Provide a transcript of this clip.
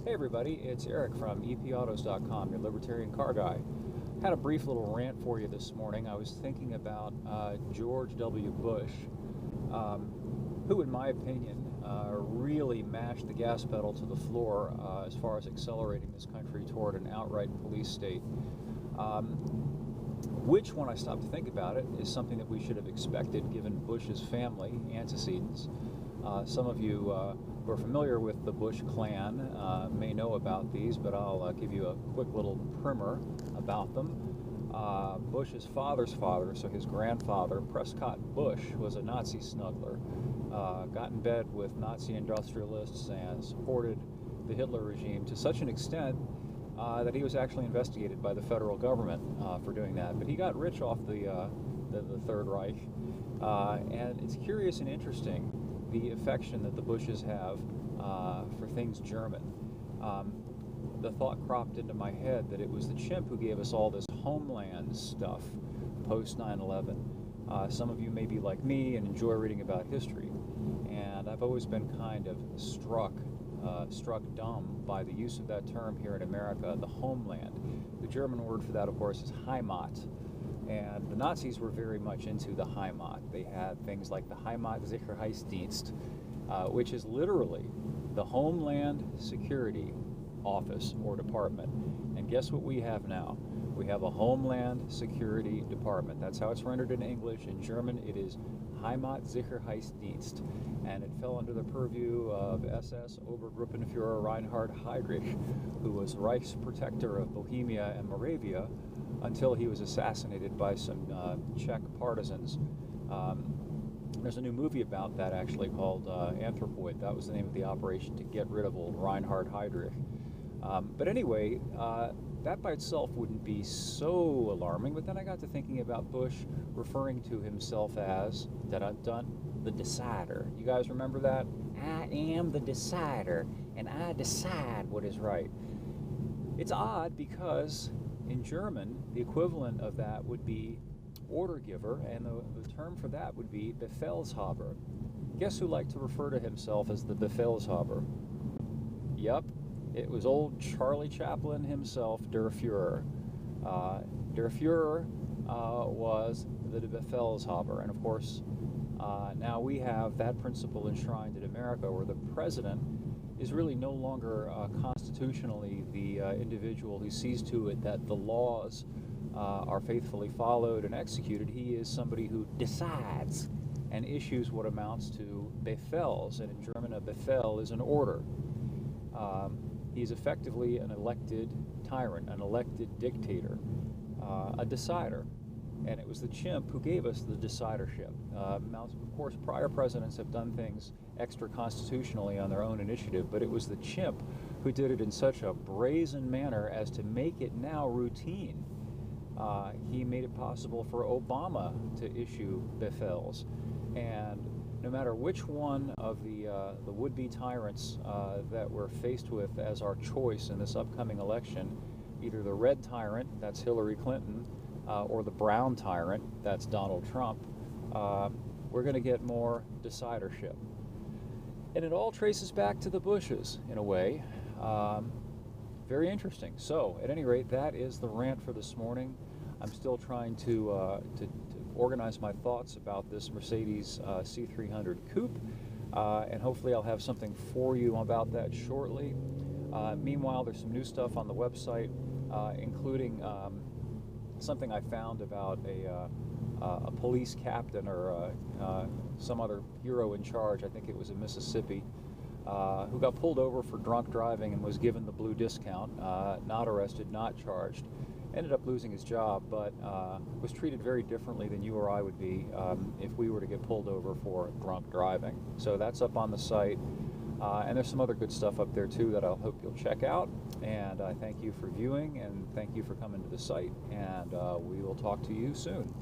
Hey everybody, it's Eric from epautos.com, your Libertarian car guy. Had a brief little rant for you this morning. I was thinking about George W. Bush, who in my opinion really mashed the gas pedal to the floor as far as accelerating this country toward an outright police state. Which, when I stop to think about it, is something that we should have expected given Bush's family antecedents. Some of you who are familiar with the Bush clan may know about these, but I'll give you a quick little primer about them. Bush's father's father, so his grandfather, Prescott Bush, was a Nazi smuggler, got in bed with Nazi industrialists and supported the Hitler regime to such an extent that he was actually investigated by the federal government for doing that. But he got rich off the Third Reich, and it's curious and interesting the affection that the Bushes have for things German. The thought cropped into my head that it was the Chimp who gave us all this homeland stuff post 9/11. Some of you may be like me and enjoy reading about history, and I've always been kind of struck dumb by the use of that term here in America, the homeland. The German word for that, of course, is Heimat. And the Nazis were very much into the Heimat. They had things like the Heimatsicherheitsdienst, which is literally the Homeland Security Office or Department. And guess what we have now? We have a Homeland Security Department. That's how it's rendered in English. In German, it is Heimatsicherheitsdienst. And it fell under the purview of SS Obergruppenführer Reinhard Heydrich, who was Reichsprotector of Bohemia and Moravia until he was assassinated by some Czech partisans. There's a new movie about that actually called Anthropoid. That was the name of the operation to get rid of old Reinhard Heydrich. But anyway, that by itself wouldn't be so alarming, but then I got to thinking about Bush referring to himself as the decider. You guys remember that? I am the decider, and I decide what is right. It's odd because in German, the equivalent of that would be order giver, and the term for that would be Befehlshaber. Guess who liked to refer to himself as the Befehlshaber? Yep, it was old Charlie Chaplin himself, Der Fuhrer. Der Fuhrer was the Befehlshaber, and of course, now we have that principle enshrined in America, where the president is really no longer constitutionally the individual who sees to it that the laws are faithfully followed and executed. He is somebody who decides and issues what amounts to Befehls, and in German a Befehl is an order. He's effectively an elected tyrant, an elected dictator, a decider. And it was the Chimp who gave us the Decidership. Now, of course, prior presidents have done things extra-constitutionally on their own initiative, but it was the Chimp who did it in such a brazen manner as to make it now routine. He made it possible for Obama to issue Befehls. And no matter which one of the would-be tyrants that we're faced with as our choice in this upcoming election, either the red tyrant, that's Hillary Clinton, or the brown tyrant, that's Donald Trump, we're going to get more decidership. And it all traces back to the Bushes, in a way. Very interesting. So, at any rate, that is the rant for this morning. I'm still trying to organize my thoughts about this Mercedes C300 Coupe, and hopefully I'll have something for you about that shortly. Meanwhile, there's some new stuff on the website, including something I found about a police captain or some other hero in charge, I think it was in Mississippi, who got pulled over for drunk driving and was given the blue discount, not arrested, not charged. Ended up losing his job, but was treated very differently than you or I would be if we were to get pulled over for drunk driving. So that's up on the site. And there's some other good stuff up there too that I hope you'll check out. And I thank you for viewing, and thank you for coming to the site, and we will talk to you soon.